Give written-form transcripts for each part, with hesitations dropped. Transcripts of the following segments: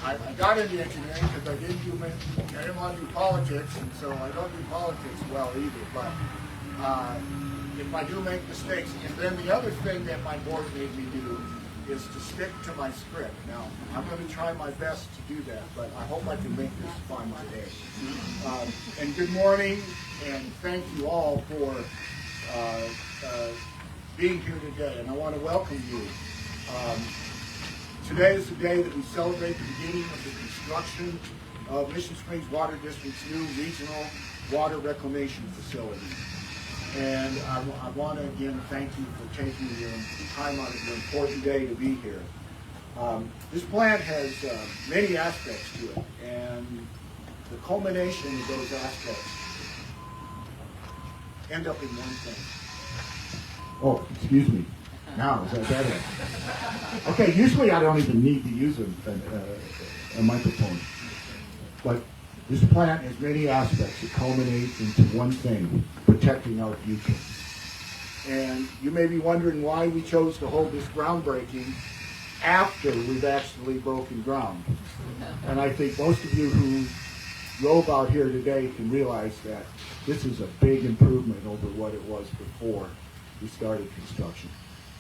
I got into engineering because I didn't want to do politics, and so I don't do politics well either. But if I do make mistakes, and then the other thing that my board made me do is to stick to my script. Now, I'm going to try my best to do that, but I hope I can make this fun today. And good morning, and thank you all for being here today, and I want to welcome you. Today is the day that we celebrate the beginning of the construction of Mission Springs Water District's new Regional Water Reclamation Facility. And I want to again thank you for taking your time out of your important day to be here. This plant has many aspects to it, and the culmination of those aspects end up in one thing. Oh, excuse me. Now, is that better? Okay, usually I don't even need to use a microphone. But this plant has many aspects that culminate into one thing, protecting our future. And you may be wondering why we chose to hold this groundbreaking after we've actually broken ground. And I think most of you who drove out here today can realize that this is a big improvement over what it was before we started construction.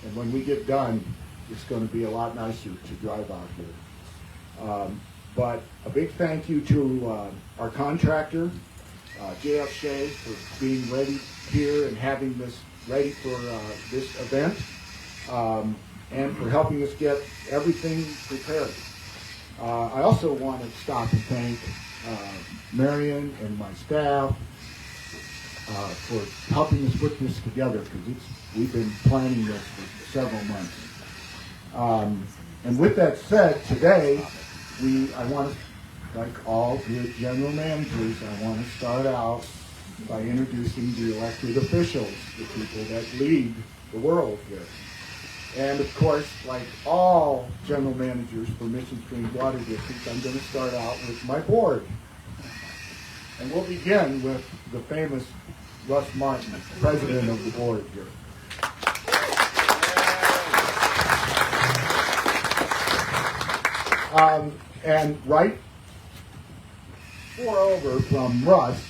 And when we get done, it's going to be a lot nicer to drive out here. But a big thank you to our contractor, J.F. Shea, for being ready here and having this ready for this event, and for helping us get everything prepared. I also want to stop and thank Marion and my staff for helping us put this together, because we've been planning this for several months. And with that said, today, I want to, like all good general managers, I want to start out by introducing the elected officials, the people that lead the world here. And of course, like all general managers for Mission Springs Water District, I'm going to start out with my board. And we'll begin with the famous Russ Martin, president of the board here. And right over from Russ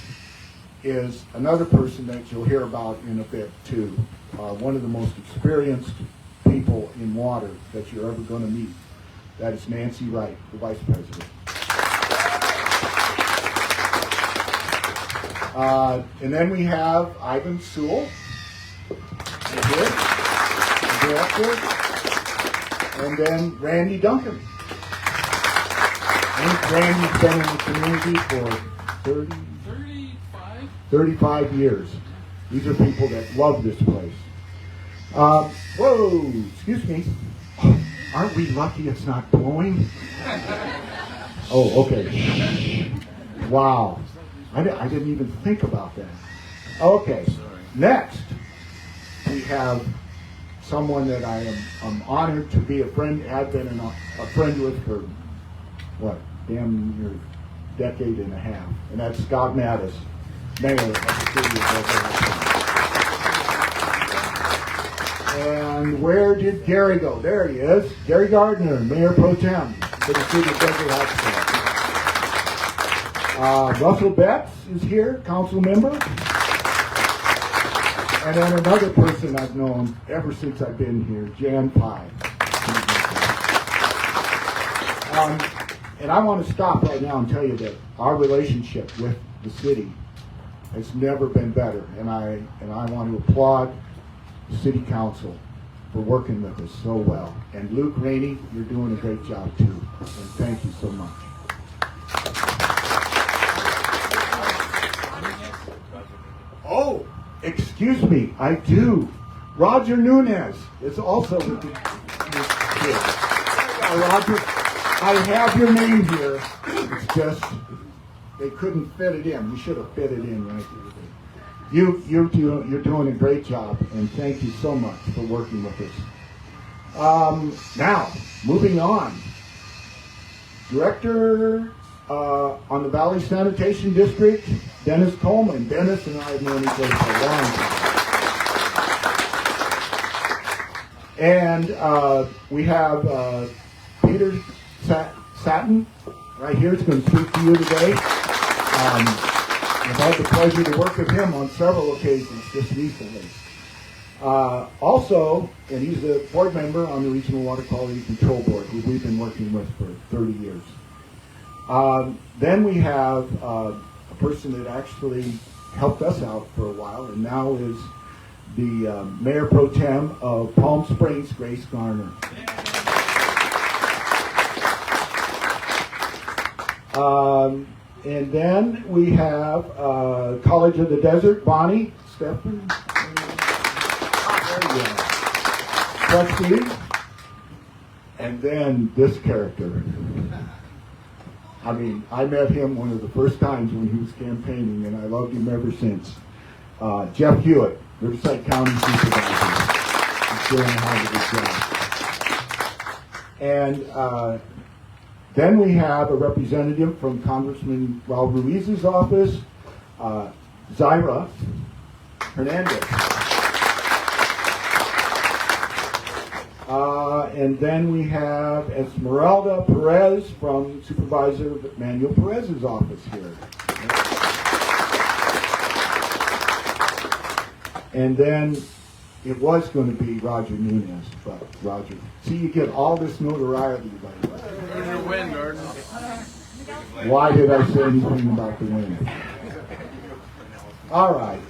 is another person that you'll hear about in a bit too. One of the most experienced people in water that you're ever going to meet. That is Nancy Wright, the vice president. And then we have Ivan Sewell, the director, and then Randy Duncan. I think Randy's been in the community for 35 years. These are people that love this place. Whoa, excuse me. Aren't we lucky it's not blowing? Oh, okay. Wow. I didn't even think about that. Okay, next we have someone that I'm honored to be a friend, have been a friend with for, what, damn near decade and a half. And that's Scott Mattis, mayor of the city of Wastewater. And where did Gary go? There he is. Gary Gardner, Mayor Pro Tem for the city of Wastewater. Russell Betts is here, council member. And then another person I've known ever since I've been here, Jan Pye. And I want to stop right now and tell you that our relationship with the city has never been better. And I want to applaud the city council for working with us so well. And Luke Rainey, you're doing a great job too. And thank you so much. Oh, excuse me, I do. Roger Nunez is also with the here. Roger, I have your name here. It's just they couldn't fit it in. We should have fit it in right there. You're doing a great job, and thank you so much for working with us. Now, moving on. Director on the Valley Sanitation District, Dennis Coleman. Dennis and I have known each other for a long time. And we have Peter Satin, right here, is going to speak to you today. I've had the pleasure to work with him on several occasions just recently. Also, and he's a board member on the Regional Water Quality Control Board, who we've been working with for 30 years. Then we have a person that actually helped us out for a while, and now is the Mayor Pro Tem of Palm Springs, Grace Garnett. And then we have College of the Desert, Bonnie, Stephen, trustee, and then this character. I mean, I met him one of the first times when he was campaigning, and I loved him ever since. Jeff Hewitt, Riverside County Supervisor. He's doing a hell of a job. And then we have a representative from Congressman Raul Ruiz's office, Zaira Hernandez. And then we have Esmeralda Perez from Supervisor Manuel Perez's office here. And then it was going to be Roger Nunez, but Roger. See, you get all this notoriety by the way. There's your wind, Gordon. Why did I say anything about the wind? All right.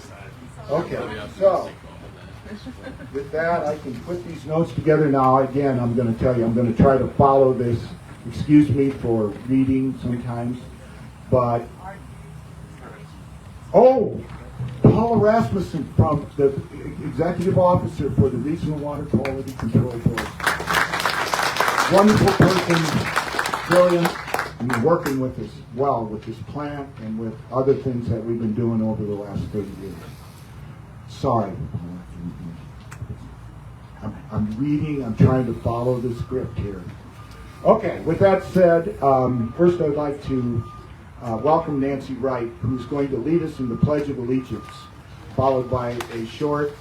Okay, so with that, I can put these notes together now. Again, I'm going to tell you, I'm going to try to follow this. Excuse me for reading sometimes, but Paul Rasmussen from the Executive Officer for the Regional Water Quality Control Board. Wonderful person, brilliant, and working with us well with this plant and with other things that we've been doing over the last 30 years. Sorry. I'm reading, I'm trying to follow the script here. Okay, with that said, first I'd like to welcome Nancy Wright, who's going to lead us in the Pledge of Allegiance, followed by a short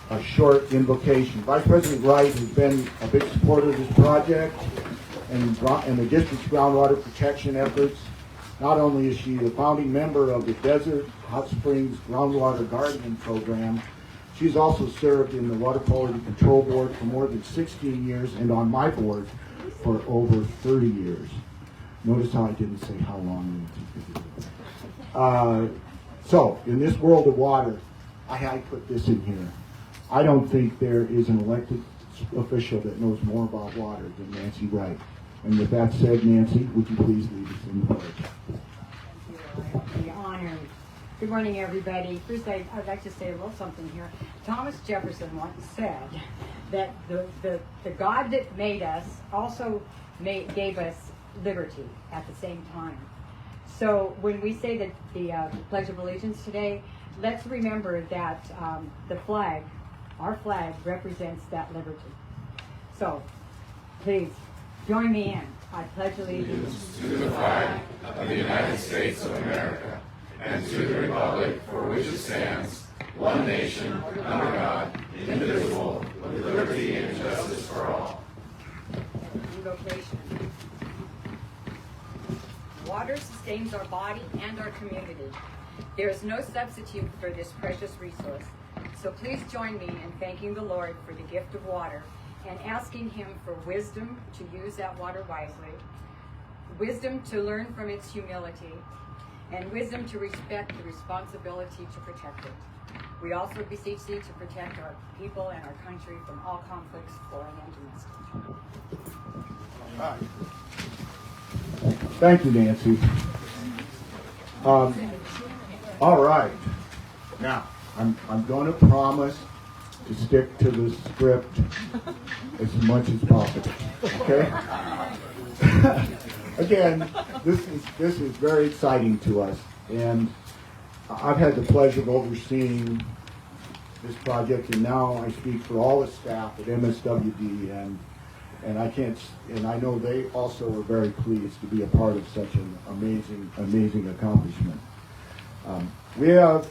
invocation. Vice President Wright has been a big supporter of this project and the district's groundwater protection efforts. Not only is she the founding member of the Desert Hot Springs Groundwater Gardening Program, she's also served in the Water Quality Control Board for more than 16 years and on my board for over 30 years. Notice how I didn't say how long. So, in this world of water, I put this in here. I don't think there is an elected official that knows more about water than Nancy Wright. And with that said, Nancy, would you please lead us in the pledge? I'd be honored. Good morning, everybody. First, I'd like to say a little something here. Thomas Jefferson once said that the God that made us also gave us liberty at the same time. So when we say that the Pledge of Allegiance today, let's remember that the flag, our flag, represents that liberty. So please join me in. I pledge allegiance to the flag of the United States of America and to the republic for which it stands, one nation, under God, indivisible, with liberty and justice for all. Invocation. Water sustains our body and our community. There is no substitute for this precious resource. So please join me in thanking the Lord for the gift of water and asking Him for wisdom to use that water wisely, wisdom to learn from its humility, and wisdom to respect the responsibility to protect it. We also beseech Thee to protect our people and our country from all conflicts, foreign and domestic. All right. Thank you, Nancy. All right. Now, I'm going to promise to stick to the script as much as possible. Okay? Again, this is very exciting to us, and I've had the pleasure of overseeing this project, and now I speak for all the staff at MSWD, and I know they also are very pleased to be a part of such an amazing accomplishment. We have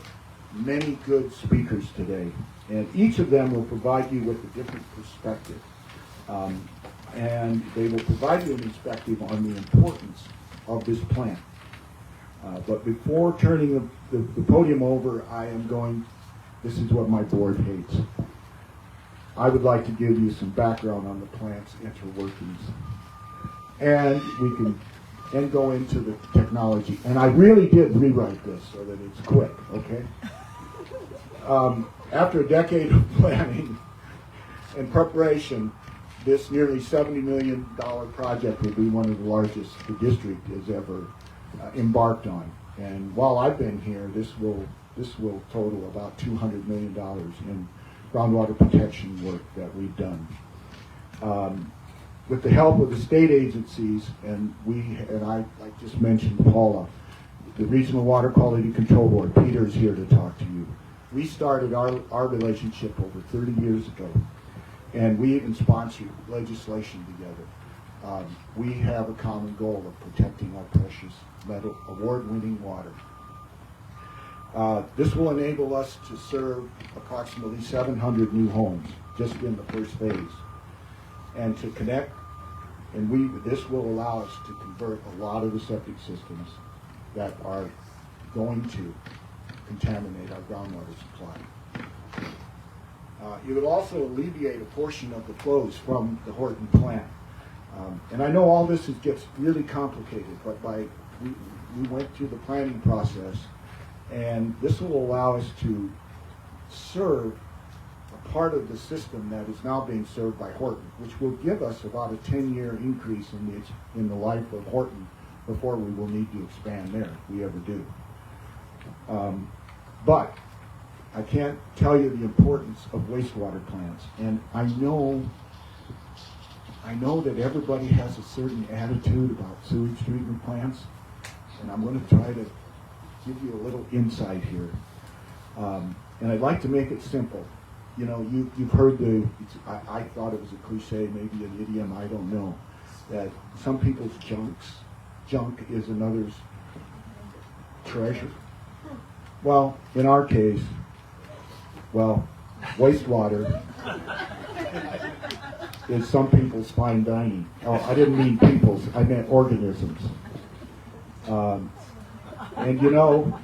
many good speakers today, and each of them will provide you with a different perspective. And they will provide you an perspective on the importance of this plant. But before turning the podium over, this is what my board hates. I would like to give you some background on the plant's interworkings. And we can then go into the technology. And I really did rewrite this so that it's quick, okay? After a decade of planning and preparation, this nearly $70 million project will be one of the largest the district has ever embarked on. And while I've been here, this will total about $200 million in groundwater protection work that we've done. With the help of the state agencies, and I just mentioned Paula, the Regional Water Quality Control Board, Peter is here to talk to you. We started our relationship over 30 years ago, and we even sponsored legislation together. We have a common goal of protecting our precious metal award-winning water. This will enable us to serve approximately 700 new homes just in the first phase, and to connect. And this will allow us to convert a lot of the septic systems that are going to contaminate our groundwater supply. It would also alleviate a portion of the flows from the Horton plant. And I know all this gets really complicated, but we went through the planning process, and this will allow us to serve a part of the system that is now being served by Horton, which will give us about a 10-year increase in the life of Horton before we will need to expand there, if we ever do. But I can't tell you the importance of wastewater plants, and I know that everybody has a certain attitude about sewage treatment plants, and I'm going to try to give you a little insight here. And I'd like to make it simple. You know, you've heard I thought it was a cliche, maybe an idiom, I don't know, that some people's junk is another's treasure. Well, in our case, wastewater is some people's fine dining. Oh, I didn't mean people's, I meant organisms. And you know,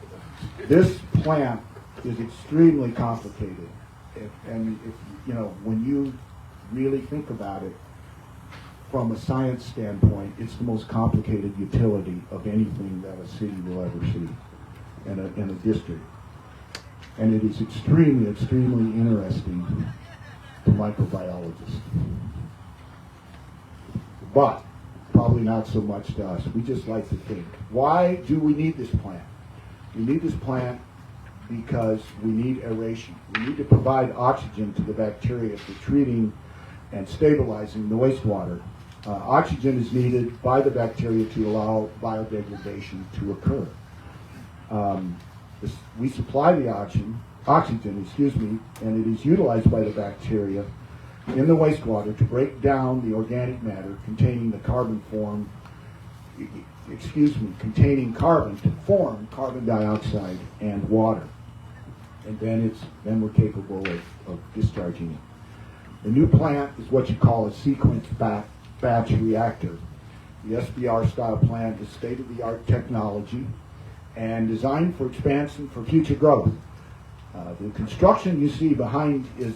this plant is extremely complicated. And if, you know, when you really think about it from a science standpoint, it's the most complicated utility of anything that a city will ever see in a district. And it is extremely, extremely interesting to microbiologists. But probably not so much to us. We just like to think. Why do we need this plant? We need this plant because we need aeration. We need to provide oxygen to the bacteria for treating and stabilizing the wastewater. Oxygen is needed by the bacteria to allow biodegradation to occur. We supply the oxygen, and it is utilized by the bacteria in the wastewater to break down the organic matter containing containing carbon to form carbon dioxide and water. And then we're capable of discharging it. The new plant is what you call a sequence batch reactor. The SBR style plant is state-of-the-art technology and designed for expansion for future growth. The construction you see behind is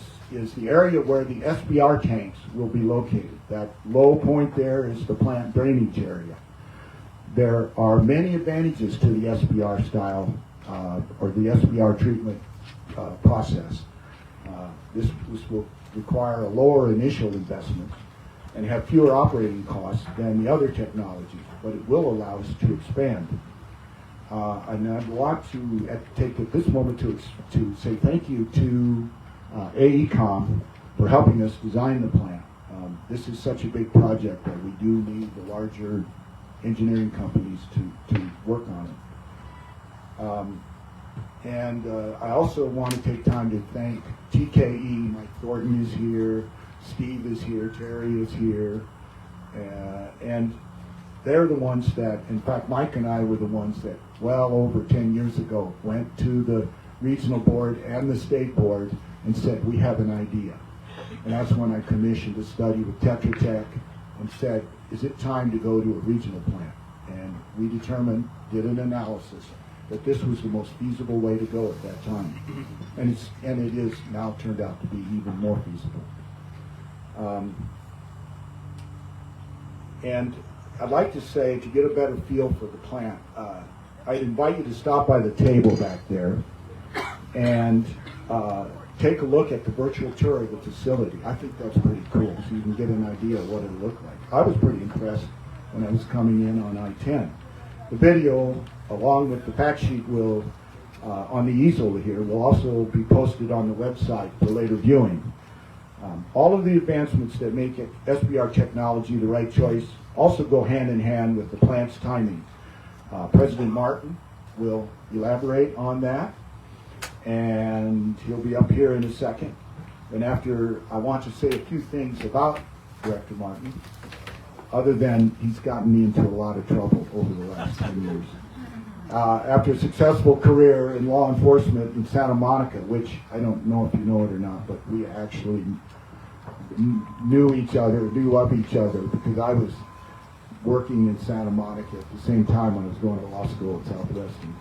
the area where the SBR tanks will be located. That low point there is the plant drainage area. There are many advantages to the SBR style or the SBR treatment process. This will require a lower initial investment and have fewer operating costs than the other technologies, but it will allow us to expand. And I'd want to take this moment to say thank you to AECOM for helping us design the plant. This is such a big project that we do need the larger engineering companies to work on it. And I also want to take time to thank TKE. Mike Thornton is here, Steve is here, Terry is here, and they're the ones that, in fact, Mike and I were the ones that, well over 10 years ago, went to the regional board and the state board and said, we have an idea. And that's when I commissioned a study with Tetra Tech and said, is it time to go to a regional plant? And we determined, did an analysis, that this was the most feasible way to go at that time. And it is now turned out to be even more feasible. And I'd like to say, to get a better feel for the plant, I'd invite you to stop by the table back there and take a look at the virtual tour of the facility. I think that's pretty cool, so you can get an idea of what it looked like. I was pretty impressed when I was coming in on I-10. The video, along with the fact sheet, will on the easel here, will also be posted on the website for later viewing. All of the advancements that make SBR technology the right choice also go hand in hand with the plant's timing. President Martin will elaborate on that, and he'll be up here in a second. And after, I want to say a few things about Director Martin, other than he's gotten me into a lot of trouble over the last 10 years. After a successful career in law enforcement in Santa Monica, which I don't know if you know it or not, but we actually knew of each other, because I was working in Santa Monica at the same time when I was going to law school at Southwestern.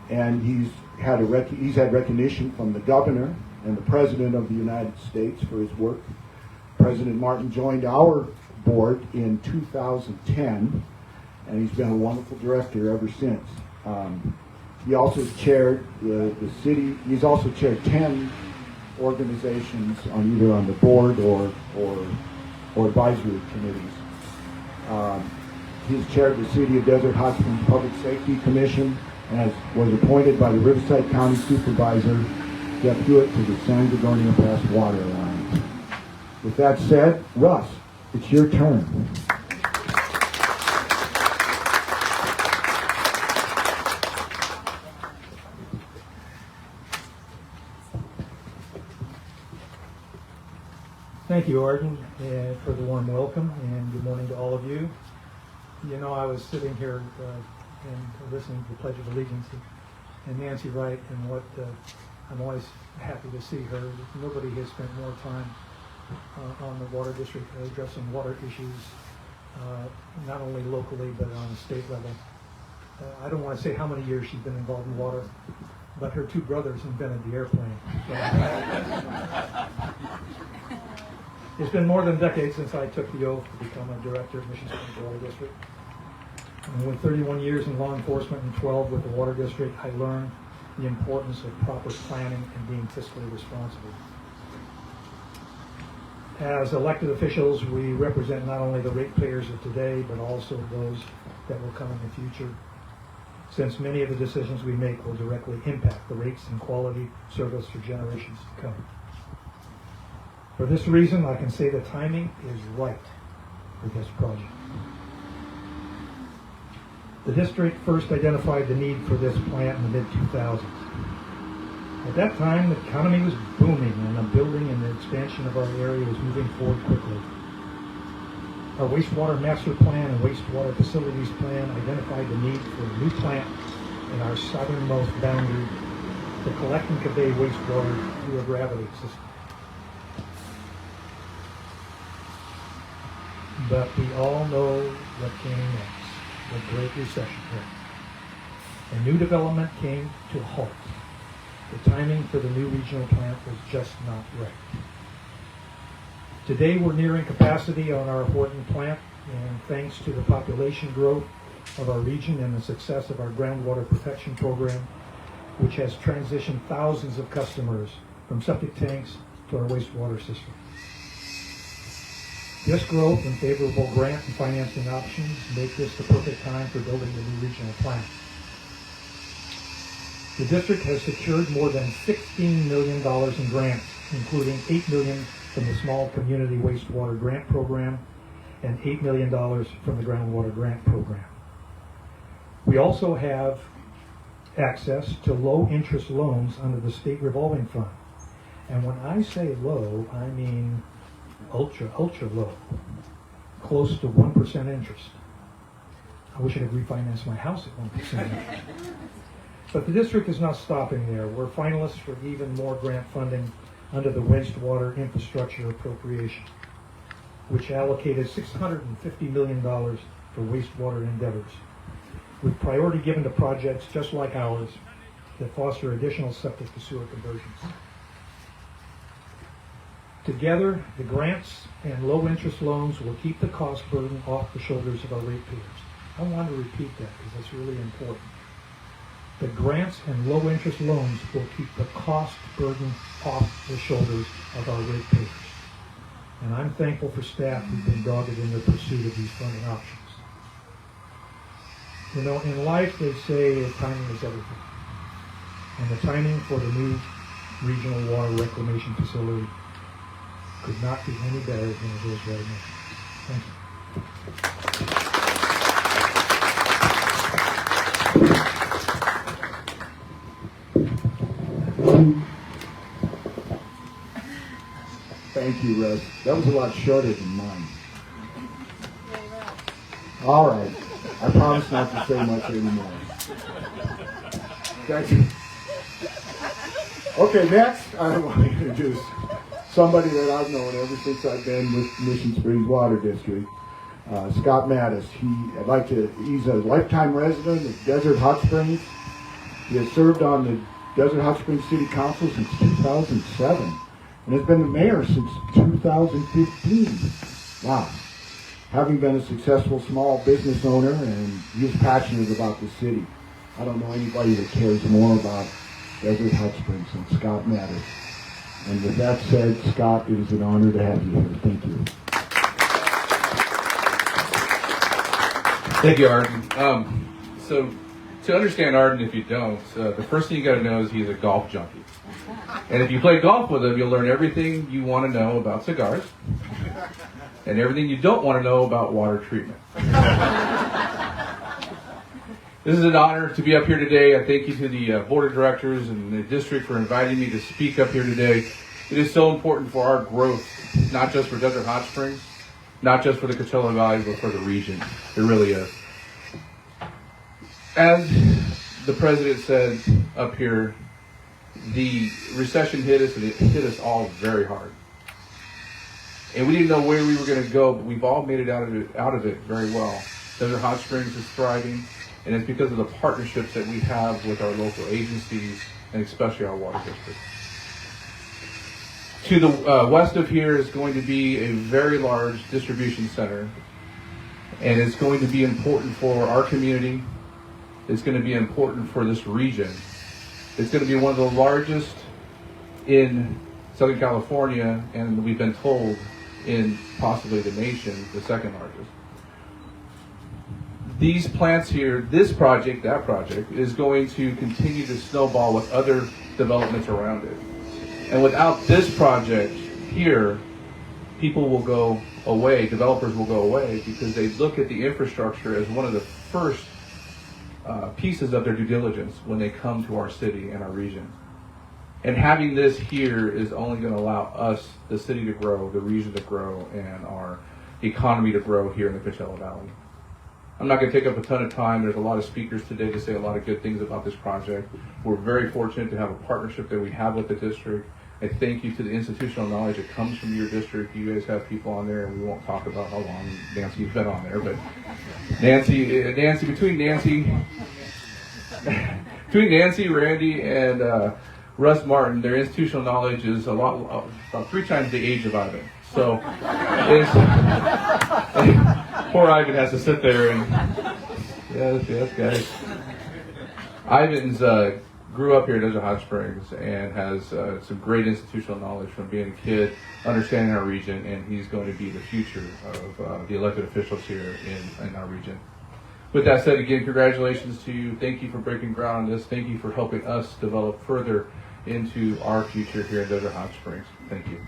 And he's had recognition from the governor and the president of the United States for his work. President Martin joined our board in 2010, and he's been a wonderful director ever since. He also chaired the city. He's also chaired 10 organizations either on the board or advisory committees. He's chaired the City of Desert Hot Springs Public Safety Commission and was appointed by the Riverside County Supervisor, Jeff Hewitt, to the San Gorgonio Pass Water Alliance. With that said, Russ, it's your turn. Thank you, Arden, for the warm welcome, and good morning to all of you. You know, I was sitting here and listening to the Pledge of Allegiance, and Nancy Wright, and what I'm always happy to see her. Nobody has spent more time on the water district addressing water issues, not only locally but on a state level. I don't want to say how many years she's been involved in water, but her two brothers invented the airplane. So, it's been more than a decade since I took the oath to become a director of Mission Springs Water District. And with 31 years in law enforcement and 12 with the Water District, I learned the importance of proper planning and being fiscally responsible. As elected officials, we represent not only the ratepayers of today, but also those that will come in the future, since many of the decisions we make will directly impact the rates and quality service for generations to come. For this reason, I can say the timing is right for this project. The district first identified the need for this plant in the mid-2000s. At that time, the economy was booming and the building and the expansion of our area was moving forward quickly. Our wastewater master plan and wastewater facilities plan identified the need for a new plant in our southernmost boundary to collect and convey wastewater through a gravity system. But we all know what came next. The Great Recession hit. And new development came to a halt. The timing for the new regional plant was just not right. Today we're nearing capacity on our Horton plant, and thanks to the population growth of our region and the success of our groundwater protection program, which has transitioned thousands of customers from septic tanks to our wastewater system. This growth and favorable grant and financing options make this the perfect time for building the new regional plant. The district has secured more than $16 million in grants, including $8 million from the Small Community Wastewater Grant Program and $8 million from the Groundwater Grant Program. We also have access to low-interest loans under the State Revolving Fund. And when I say low, I mean ultra low, close to 1% interest. I wish I could refinance my house at 1%. But the district is not stopping there. We're finalists for even more grant funding under the Wastewater Infrastructure Appropriation, which allocated $650 million for wastewater endeavors, with priority given to projects just like ours that foster additional septic to sewer conversions. Together, the grants and low-interest loans will keep the cost burden off the shoulders of our ratepayers. I want to repeat that because that's really important. The grants and low-interest loans will keep the cost burden off the shoulders of our ratepayers. And I'm thankful for staff who've been dogged in their pursuit of these funding options. You know, in life they say timing is everything. And the timing for the new Regional Water Reclamation Facility could not be any better than it is right now. Thank you. Thank you, Russ. That was a lot shorter than mine. All right. I promise not to say much anymore. Thank you. Okay, next I want to introduce somebody that I've known ever since I've been with Mission Springs Water District, Scott Mattis. He's a lifetime resident of Desert Hot Springs. He has served on the Desert Hot Springs City Council since 2007 and has been the mayor since 2015. Wow. Having been a successful small business owner, and he's passionate about the city. I don't know anybody that cares more about Desert Hot Springs than Scott Mattis. And with that said, Scott, it is an honor to have you here. Thank you. Thank you, Arden. So, to understand Arden, if you don't, the first thing you got to know is he's a golf junkie. And if you play golf with him, you'll learn everything you want to know about cigars and everything you don't want to know about water treatment. This is an honor to be up here today. I thank you to the board of directors and the district for inviting me to speak up here today. It is so important for our growth, not just for Desert Hot Springs, not just for the Coachella Valley, but for the region. It really is. As the president said up here, the recession hit us, and it hit us all very hard. And we didn't know where we were going to go, but we've all made it out of it very well. Desert Hot Springs is thriving. And it's because of the partnerships that we have with our local agencies, and especially our water district. To the west of here is going to be a very large distribution center, and it's going to be important for our community. It's going to be important for this region. It's going to be one of the largest in Southern California, and we've been told in possibly the nation, the second largest. These plants here, this project, that project, is going to continue to snowball with other developments around it. And without this project here, people will go away, developers will go away, because they look at the infrastructure as one of the first pieces of their due diligence when they come to our city and our region. And having this here is only going to allow us, the city, to grow, the region to grow, and our economy to grow here in the Coachella Valley. I'm not going to take up a ton of time. There's a lot of speakers today to say a lot of good things about this project. We're very fortunate to have a partnership that we have with the district. I thank you to the institutional knowledge that comes from your district. You guys have people on there, and we won't talk about how long Nancy's been on there, but between Nancy, Randy, and Russ Martin, their institutional knowledge is about 3 times the age of Ivan. So, poor Ivan has to sit there and, yes, guys. Ivan's grew up here at Desert Hot Springs and has some great institutional knowledge from being a kid, understanding our region, and he's going to be the future of the elected officials here in our region. With that said, again, congratulations to you. Thank you for breaking ground on this. Thank you for helping us develop further into our future here in Desert Hot Springs. Thank you.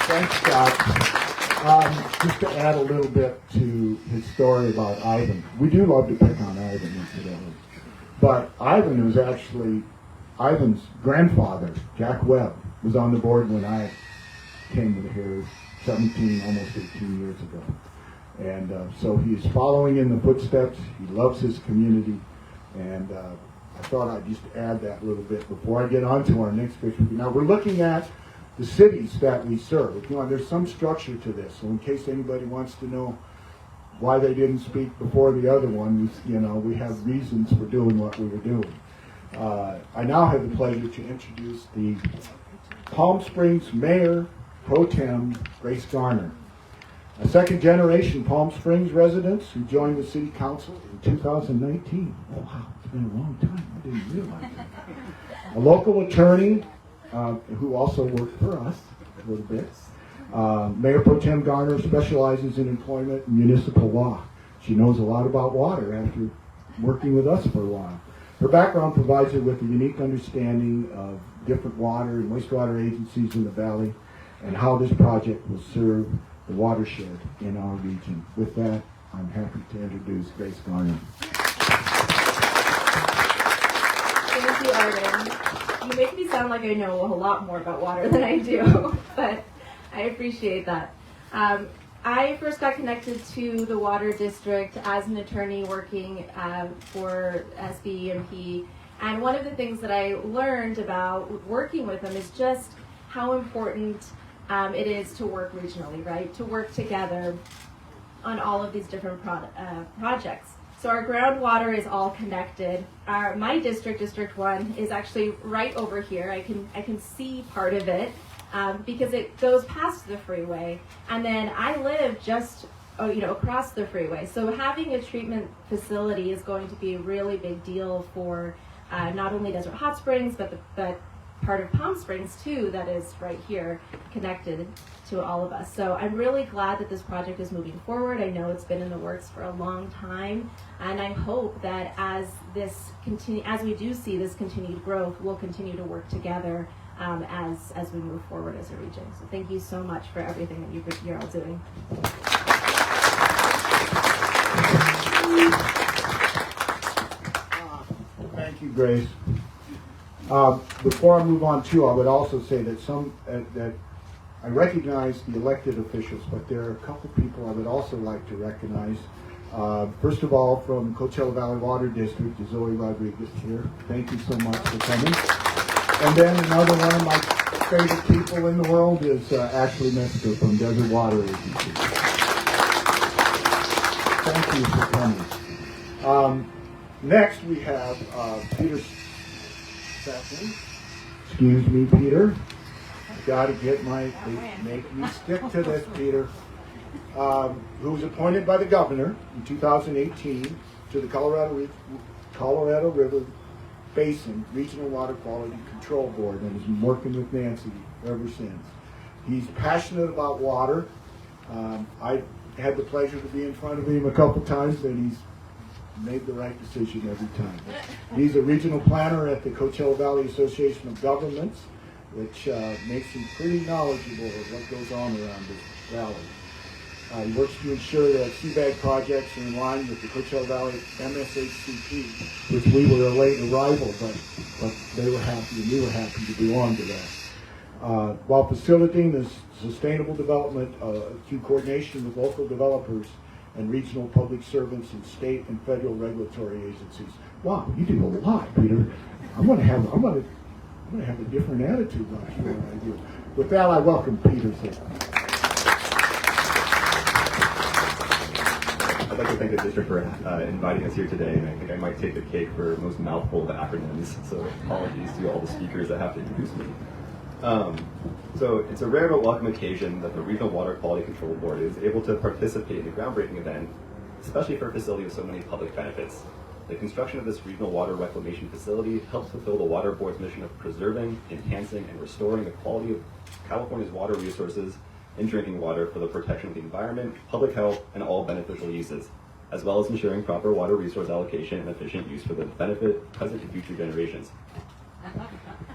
Thanks, Scott. Just to add a little bit to his story about Ivan. We do love to pick on Ivan, incidentally. But Ivan was actually, Ivan's grandfather, Jack Webb, was on the board when I came here 17, almost 18 years ago. And so he's following in the footsteps. He loves his community. And I thought I'd just add that little bit before I get on to our next picture. Now we're looking at the cities that we serve. You know, there's some structure to this, so in case anybody wants to know why they didn't speak before the other one, we have reasons for doing what we were doing. I now have the pleasure to introduce the Palm Springs Mayor Pro Tem, Grace Garnett, a second-generation Palm Springs resident who joined the City Council in 2019. Oh, wow, it's been a long time. I didn't realize that. A local attorney who also worked for us a little bit. Mayor Pro Tem Garner specializes in employment and municipal law. She knows a lot about water after working with us for a while. Her background provides her with a unique understanding of different water and wastewater agencies in the valley and how this project will serve the watershed in our region. With that, I'm happy to introduce Grace Garner. Thank you, Arden. You make me sound like I know a lot more about water than I do, but I appreciate that. I first got connected to the Water District as an attorney working for SBEMP, and one of the things that I learned about working with them is just how important it is to work regionally, right? To work together on all of these different projects. So our groundwater is all connected. My district, District 1, is actually right over here. I can see part of it. Because it goes past the freeway, and then I live just across the freeway. So having a treatment facility is going to be a really big deal for not only Desert Hot Springs, but part of Palm Springs too, that is right here connected to all of us. So I'm really glad that this project is moving forward. I know it's been in the works for a long time, and I hope that as we do see this continued growth, we'll continue to work together as we move forward as a region. So thank you so much for everything that you're all doing. Thank you, Grace. Before I move on too, I would also say that that I recognize the elected officials, but there are a couple people I would also like to recognize. First of all, from Coachella Valley Water District, is Zoe Rodriguez here. Thank you so much for coming. And then another one of my favorite people in the world is Ashley Metzger from Desert Water Agency. Thank you for coming. Next we have Peter Saffron. Excuse me, Peter. I gotta get make me stick to this, Peter. Who was appointed by the governor in 2018 to the Colorado River Basin Regional Water Quality Control Board, and has been working with Nancy ever since. He's passionate about water. I've had the pleasure to be in front of him a couple times, and he's made the right decision every time. He's a regional planner at the Coachella Valley Association of Governments, which makes him pretty knowledgeable of what goes on around this valley. He works to ensure that CBAG projects are in line with the Coachella Valley MSHCP, which we were a late arrival, but they were happy and we were happy to belong to that. While facilitating the sustainable development through coordination with local developers and regional public servants and state and federal regulatory agencies. Wow, you do a lot, Peter. I'm gonna have a different attitude than I do. With that, I welcome Peter. I'd like to thank the district for inviting us here today, and I think I might take the cake for most mouthful of acronyms, so apologies to all the speakers that have to introduce me. So it's a rare but welcome occasion that the Regional Water Quality Control Board is able to participate in a groundbreaking event, especially for a facility with so many public benefits. The construction of this Regional Water Reclamation Facility helps fulfill the Water Board's mission of preserving, enhancing, and restoring the quality of California's water resources and drinking water for the protection of the environment, public health, and all beneficial uses, as well as ensuring proper water resource allocation and efficient use for the benefit of present and future generations.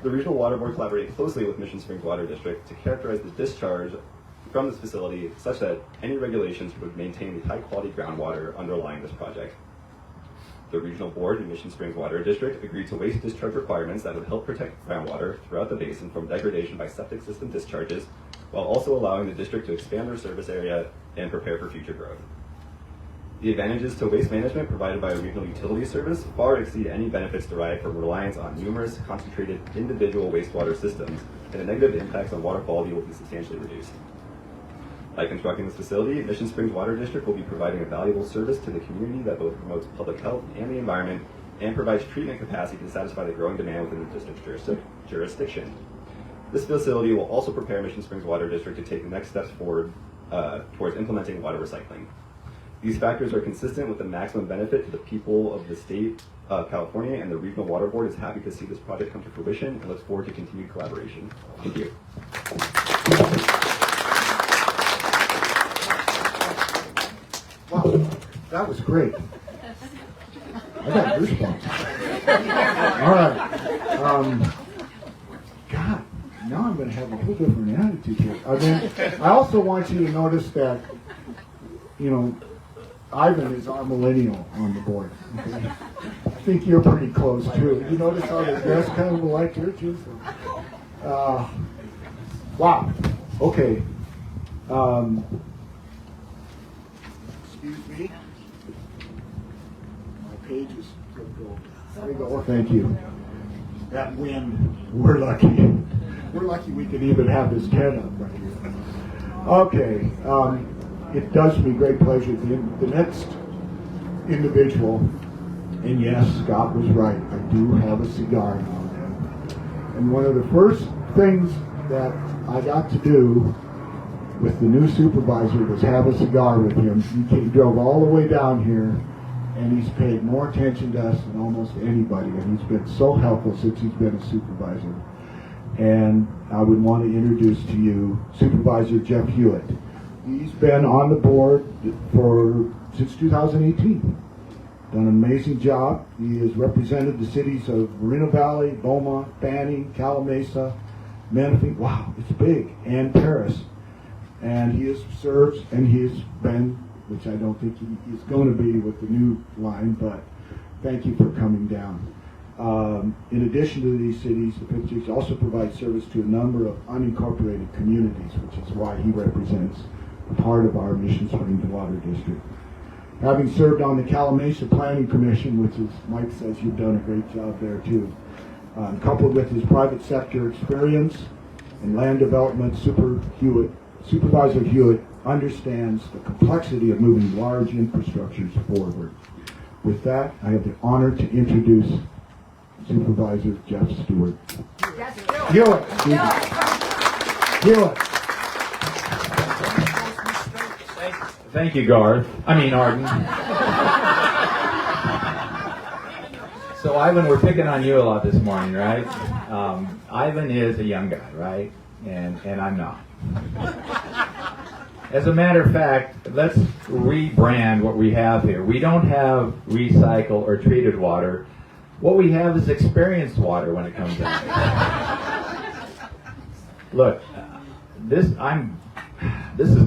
The Regional Water Board collaborated closely with Mission Springs Water District to characterize the discharge from this facility such that any regulations would maintain the high-quality groundwater underlying this project. The Regional Board and Mission Springs Water District agreed to waste discharge requirements that would help protect groundwater throughout the basin from degradation by septic system discharges, while also allowing the district to expand their service area and prepare for future growth. The advantages to waste management provided by a regional utility service far exceed any benefits derived from reliance on numerous concentrated individual wastewater systems, and the negative impacts on water quality will be substantially reduced. By constructing this facility, Mission Springs Water District will be providing a valuable service to the community that both promotes public health and the environment and provides treatment capacity to satisfy the growing demand within the district's jurisdiction. This facility will also prepare Mission Springs Water District to take the next steps forward towards implementing water recycling. These factors are consistent with the maximum benefit to the people of the state of California, and the Regional Water Board is happy to see this project come to fruition and looks forward to continued collaboration. Thank you. Wow, that was great. I got goosebumps. All right. God, now I'm going to have a whole different attitude here. I mean, I also want you to notice that, you know, Ivan is our millennial on the board. Okay? I think you're pretty close too. You notice how the dress kind of alike here too? So, wow. Okay. Excuse me. My page is flipped over. There you go. Thank you. That wind, we're lucky. We're lucky we could even have this tent up right here. Okay. It does me great pleasure. The next individual, and yes, Scott was right, I do have a cigar now. And one of the first things that I got to do with the new supervisor was have a cigar with him. He drove all the way down here, and he's paid more attention to us than almost anybody, and he's been so helpful since he's been a supervisor. And I would want to introduce to you Supervisor Jeff Hewitt. He's been on the board since 2018. Done an amazing job. He has represented the cities of Moreno Valley, Beaumont, Banning, Calamasa, Menifee, wow, it's big, and Paris. And he has served, and he has been, which I don't think he is going to be with the new line, but thank you for coming down. In addition to these cities, the Fifth District also provides service to a number of unincorporated communities, which is why he represents part of our Mission Springs Water District. Having served on the Calamasa Planning Commission, which is, Mike says you've done a great job there too, coupled with his private sector experience in land development, Supervisor Hewitt understands the complexity of moving large infrastructures forward. With that, I have the honor to introduce Supervisor Jeff Stewart. Hewitt. Hewitt. Thank you, Arden. So, Ivan, we're picking on you a lot this morning, right? Ivan is a young guy, right? And I'm not. As a matter of fact, let's rebrand what we have here. We don't have recycled or treated water. What we have is experienced water when it comes down. Look, this is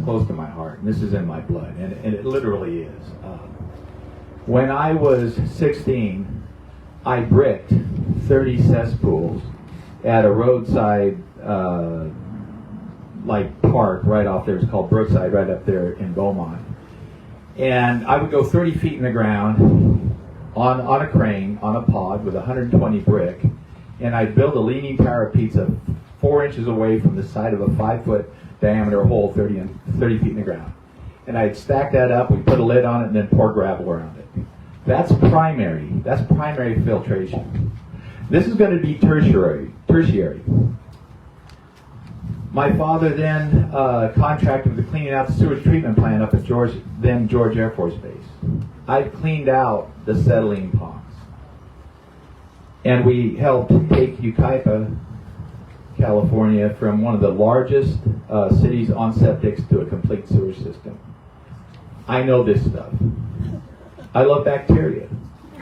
close to my heart, and this is in my blood, and it literally is. When I was 16, I bricked 30 cesspools at a roadside park right off there. It's called Brookside, right up there in Beaumont. And I would go 30 feet in the ground on a crane, on a pod with 120 brick, and I'd build a leaning tower pizza 4 inches away from the side of a 5-foot diameter hole 30 feet in the ground. And I'd stack that up, we'd put a lid on it, and then pour gravel around it. That's primary filtration. This is going to be tertiary. My father then contracted with cleaning out the sewage treatment plant up at George Air Force Base. I've cleaned out the settling ponds. And we helped take Yucaipa, California, from one of the largest cities on septics to a complete sewage system. I know this stuff. I love bacteria.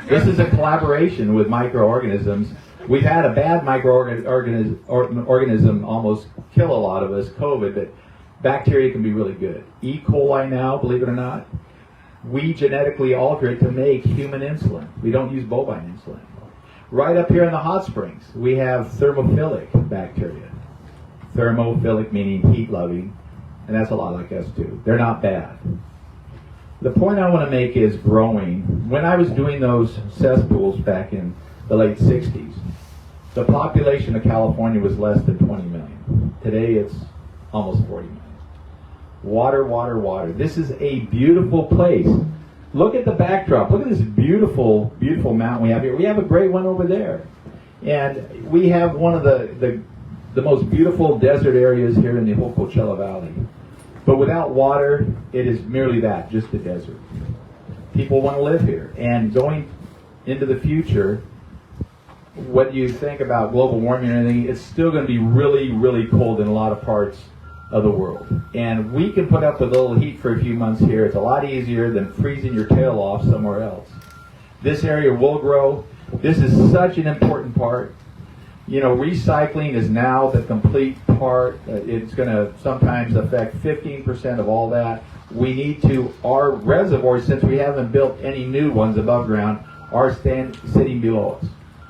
This is a collaboration with microorganisms. We've had a bad microorganism almost kill a lot of us, COVID, but bacteria can be really good. E. coli now, believe it or not, we genetically alter it to make human insulin. We don't use bovine insulin. Right up here in the hot springs, we have thermophilic bacteria. Thermophilic meaning heat-loving, and that's a lot like us too. They're not bad. The point I want to make is growing. When I was doing those cesspools back in the late 60s, the population of California was less than 20 million. Today it's almost 40 million. Water, water, water. This is a beautiful place. Look at the backdrop. Look at this beautiful, beautiful mountain we have here. We have a great one over there. And we have one of the most beautiful desert areas here in the whole Coachella Valley. But without water, it is merely that, just a desert. People want to live here. And going into the future, what you think about global warming and everything, it's still going to be really, really cold in a lot of parts of the world. And we can put up with a little heat for a few months here. It's a lot easier than freezing your tail off somewhere else. This area will grow. This is such an important part. You know, recycling is now the complete part. It's going to sometimes affect 15% of all that. We need to, our reservoirs, since we haven't built any new ones above ground, are sitting below us.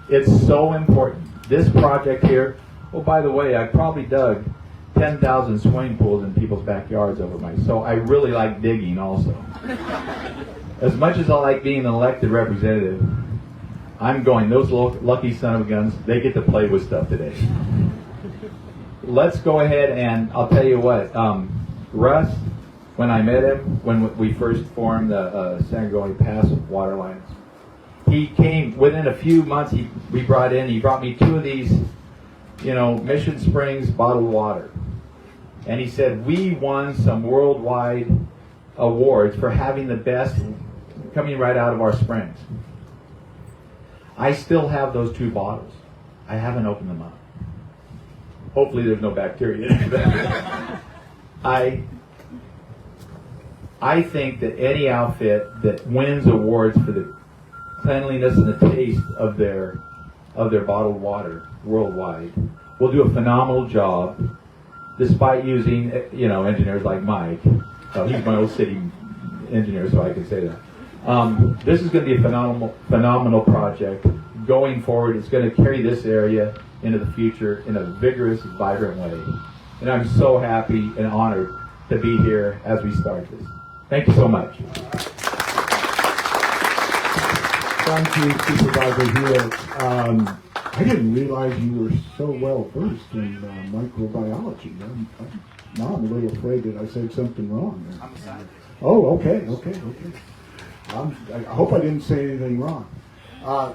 It's so important. This project here, oh, by the way, I probably dug 10,000 swimming pools in people's backyards over my, so I really like digging also. As much as I like being an elected representative, I'm going, those lucky son of guns, they get to play with stuff today. Let's go ahead and I'll tell you what, Russ, when I met him, when we first formed the San Gabriel Pass water lines, he came within a few months. He brought me 2 of these, you know, Mission Springs bottled water, and he said we won some worldwide awards for having the best coming right out of our springs. I still have those 2 bottles. I haven't opened them up. Hopefully, there's no bacteria in them. I think that any outfit that wins awards for the cleanliness and the taste of their bottled water worldwide will do a phenomenal job, despite using, you know, engineers like Mike. He's my old city engineer, so I can say that. This is going to be a phenomenal project going forward. It's going to carry this area into the future in a vigorous, vibrant way. And I'm so happy and honored to be here as we start this. Thank you so much. Thank you, Supervisor Hewitt. I didn't realize you were so well versed in microbiology. Now I'm a little afraid that I said something wrong there. Oh, okay. I hope I didn't say anything wrong.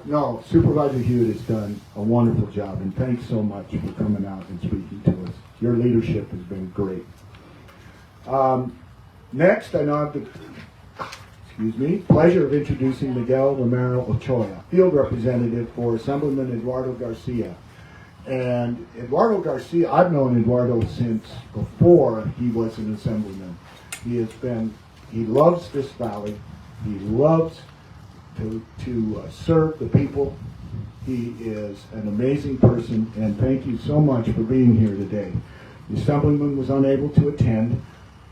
No, Supervisor Hewitt has done a wonderful job, and thanks so much for coming out and speaking to us. Your leadership has been great. Next, I now have the pleasure of introducing Miguel Romero Ochoa, field representative for Assemblyman Eduardo Garcia. And Eduardo Garcia, I've known Eduardo since before he was an assemblyman. He loves this valley. He loves to serve the people. He is an amazing person, and thank you so much for being here today. The assemblyman was unable to attend,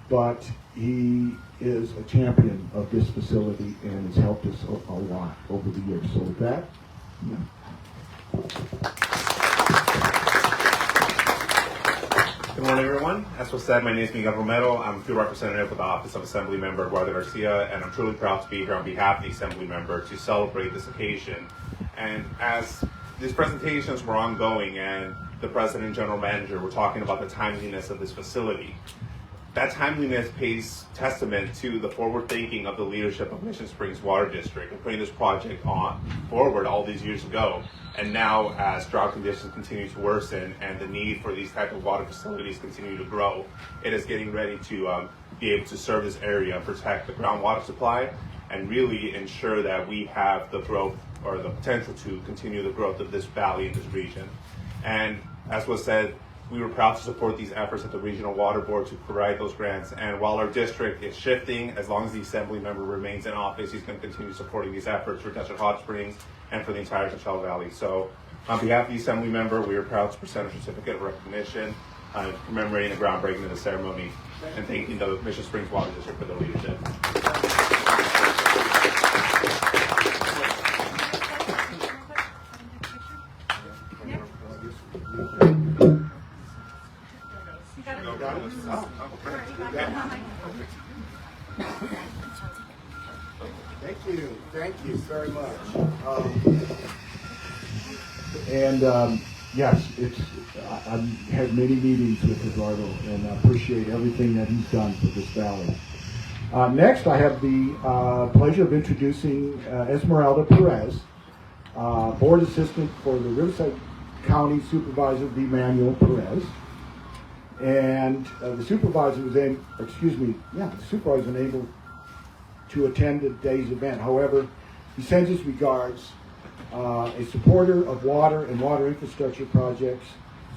but he is a champion of this facility and has helped us a lot over the years. So with that, Good morning, everyone. As was said, my name is Miguel Romero. I'm a field representative with the Office of Assembly Member Eduardo Garcia, and I'm truly proud to be here on behalf of the Assembly Member to celebrate this occasion. And as these presentations were ongoing and the President and General Manager were talking about the timeliness of this facility, that timeliness pays testament to the forward thinking of the leadership of Mission Springs Water District and putting this project forward all these years ago. And now, as drought conditions continue to worsen and the need for these type of water facilities continue to grow, it is getting ready to be able to serve this area, protect the groundwater supply, and really ensure that we have the growth or the potential to continue the growth of this valley in this region. And as was said, we were proud to support these efforts at the Regional Water Board to provide those grants. And while our district is shifting, as long as the Assembly Member remains in office, he's going to continue supporting these efforts for Desert Hot Springs and for the entire Coachella Valley. So on behalf of the Assembly Member, we are proud to present a certificate of recognition commemorating the groundbreaking of the ceremony and thanking the Mission Springs Water District for their leadership. Thank you very much. Yes, I've had many meetings with Eduardo, and I appreciate everything that he's done for this valley. Next, I have the pleasure of introducing Esmeralda Perez, Board Assistant for the Riverside County Supervisor V. Manuel Perez. And the supervisor was unable to attend today's event. However, he sends his regards. A supporter of water and water infrastructure projects,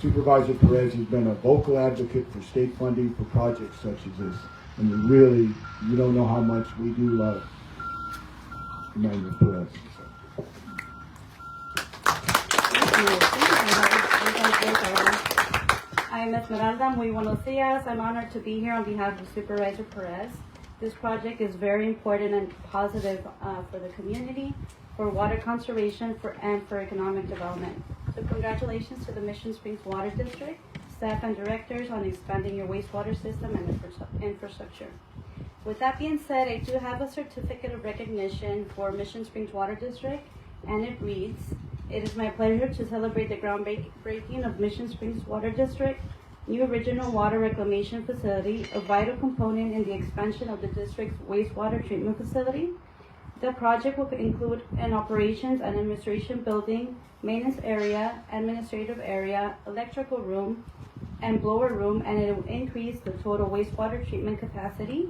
Supervisor Perez has been a vocal advocate for state funding for projects such as this. And you don't know how much we do love Emmanuel Perez. I'm Esmeralda. Muy buenos dias. I'm honored to be here on behalf of Supervisor Perez. This project is very important and positive for the community, for water conservation, and for economic development. So congratulations to the Mission Springs Water District, staff and directors on expanding your wastewater system and infrastructure. With that being said, I do have a certificate of recognition for Mission Springs Water District, and it reads, "It is my pleasure to celebrate the groundbreaking of Mission Springs Water District new Regional Water Reclamation Facility, a vital component in the expansion of the district's wastewater treatment facility. The project will include an operations and administration building, maintenance area, administrative area, electrical room, and blower room, and it will increase the total wastewater treatment capacity.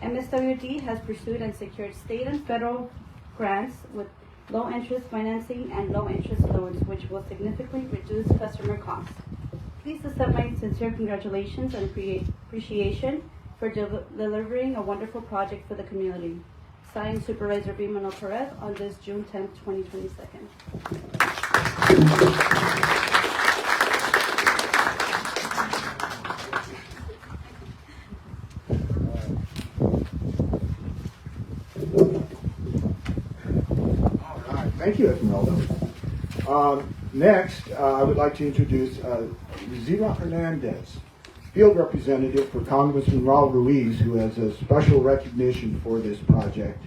MSWD has pursued and secured state and federal grants with low interest financing and low interest loans, which will significantly reduce customer costs. Please accept my sincere congratulations and appreciation for delivering a wonderful project for the community. Signed, Supervisor V. Manuel Perez, on this June 10th, 2022. All right, thank you, Esmeralda. Next, I would like to introduce Zira Hernandez, field representative for Congressman Raul Ruiz, who has a special recognition for this project.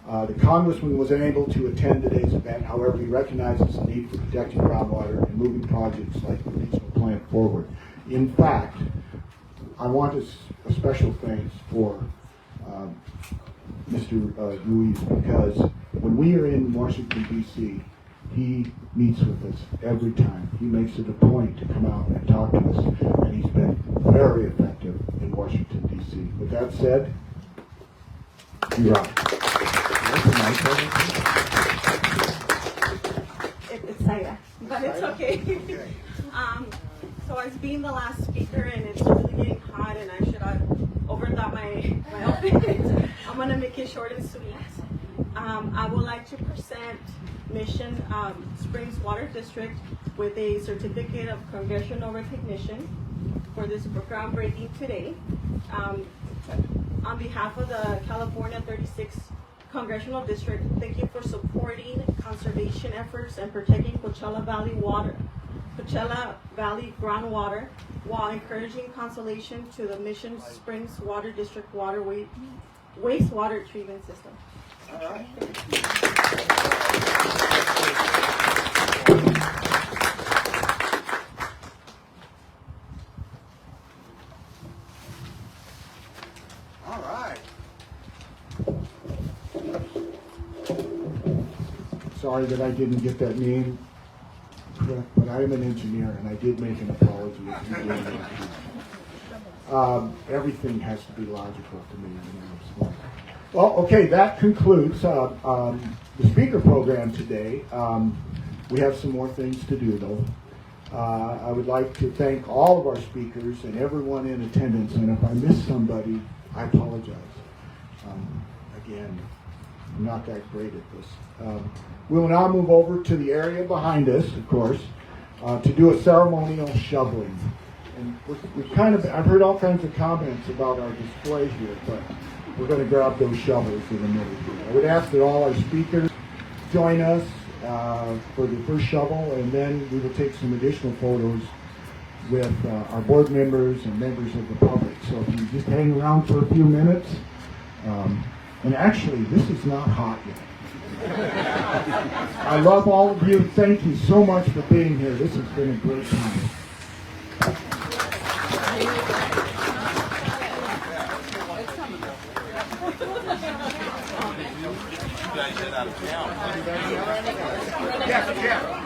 The Congressman was unable to attend today's event. However, he recognizes the need for protecting groundwater and moving projects like the regional plant forward. In fact, I want a special thanks for Mr. Ruiz, because when we are in Washington, D.C., he meets with us every time. He makes it a point to come out and talk to us, and he's been very effective in Washington, D.C. With that said, you're on. It's Zaira, but it's okay. So as being the last speaker, and it's really getting hot, and I should have overdone my outfit, I'm going to make it short and sweet. I would like to present Mission Springs Water District with a certificate of congressional recognition for this groundbreaking today. On behalf of the California 36th Congressional District, thank you for supporting conservation efforts and protecting Coachella Valley groundwater while encouraging conservation to the Mission Springs Water District wastewater treatment system. All right. All right. Sorry that I didn't get that name correct, but I am an engineer and I did make an apology. Everything has to be logical to me. So. Well, okay, that concludes the speaker program today. We have some more things to do, though. I would like to thank all of our speakers and everyone in attendance, and if I missed somebody, I apologize. Again, I'm not that great at this. We will now move over to the area behind us, of course, to do a ceremonial shoveling. And I've heard all kinds of comments about our display here, but we're going to grab those shovels in a minute here. I would ask that all our speakers join us for the first shovel, and then we will take some additional photos with our board members and members of the public. So if you just hang around for a few minutes, And actually, this is not hot yet. I love all of you. Thank you so much for being here. This has been a great time. Yeah.